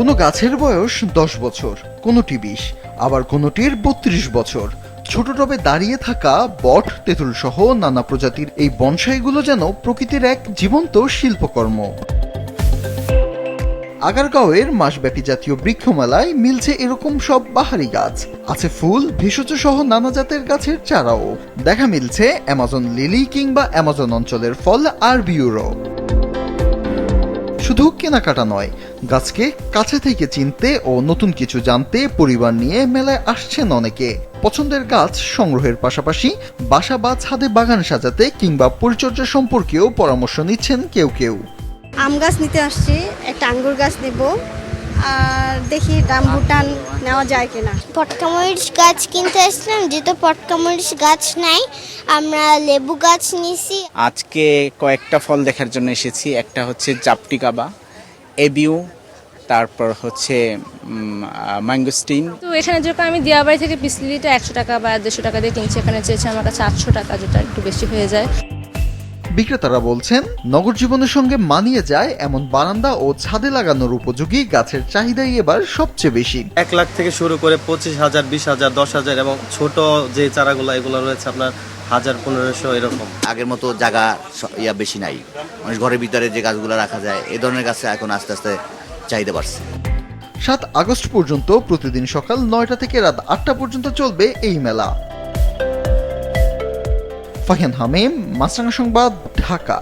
কোনো গাছের বয়স 10 বছর, কোনোটি 20, আবার কোনোটির 32 বছর। ছোট টবে দাঁড়িয়ে থাকা বট, তেঁতুল সহ নানা প্রজাতির এই বনসাইগুলো যেন প্রকৃতির এক জীবন্ত শিল্পকর্ম। আগারগাঁওয়ের মাসব্যাপী জাতীয় বৃক্ষমেলায় মিলছে এরকম সব বাহারি গাছ। আছে ফুল, ভেষজ সহ নানা জাতের গাছের চারাও। দেখা মিলছে অ্যামাজন লিলি কিংবা অ্যামাজন অঞ্চলের ফল আরবিউরো। শুধু কেনাকাটা নয়, গাছকে কাছে থেকে চিনতে ও নতুন কিছু জানতে পরিবার নিয়ে মেলায় আসছেন অনেকে। পছন্দের গাছ সংগ্রহের পাশাপাশি বাসা বা ছাদে বাগান সাজাতে কিংবা পরিচর্যা সম্পর্কেও পরামর্শ নিচ্ছেন কেউ কেউ। আম গাছ নিতে আসছি, একটা আঙ্গুর গাছ নেব, আর দেখি রামবুটান নেওয়া যায় কিনা। পটকামরিচ গাছ কিনতে আসলাম, যেহেতু পটকামরিচ গাছ নাই, আমরা লেবু গাছ নিছি। আজকে কয়েকটা ফল দেখার জন্য এসেছি। একটা হচ্ছে জাপটিকাবা, এবিউ, তারপর হচ্ছে ম্যাঙ্গোস্টিন। তো এখানে যখন আমি দিয়াবাড়ি থেকে পিসলিটা 100 টাকা বা 150 টাকা দিয়ে কিনছি, এখানে চেয়েছে আমার কাছে 800 টাকা, যেটা একটু বেশি হয়ে যায়। বিক্রেতারা বলছেন, নগর জীবনের সঙ্গে মানিয়ে যায় এমন বারান্দা ও ছাদে লাগানোর উপযোগী গাছের চাহিদাই এবার সবচেয়ে বেশি। 1 লাখ থেকে শুরু করে 25,000, 20,000, 10,000 এবং ছোট যে চারাগুলো এগুলো রয়েছে আপনার 1,000-1,500 এরকম। আগের মতো জায়গা বেশি নাই, মানুষ ঘরের ভিতরে যে গাছগুলো রাখা যায় এই ধরনের গাছে এখন আস্তে আস্তে চাহিদা বাড়ছে। 7 আগস্ট পর্যন্ত প্রতিদিন সকাল 9টা থেকে রাত 8টা পর্যন্ত চলবে এই মেলা। ফাহিয়ান হামিম, মাছরাঙা সংবাদ, ঢাকা।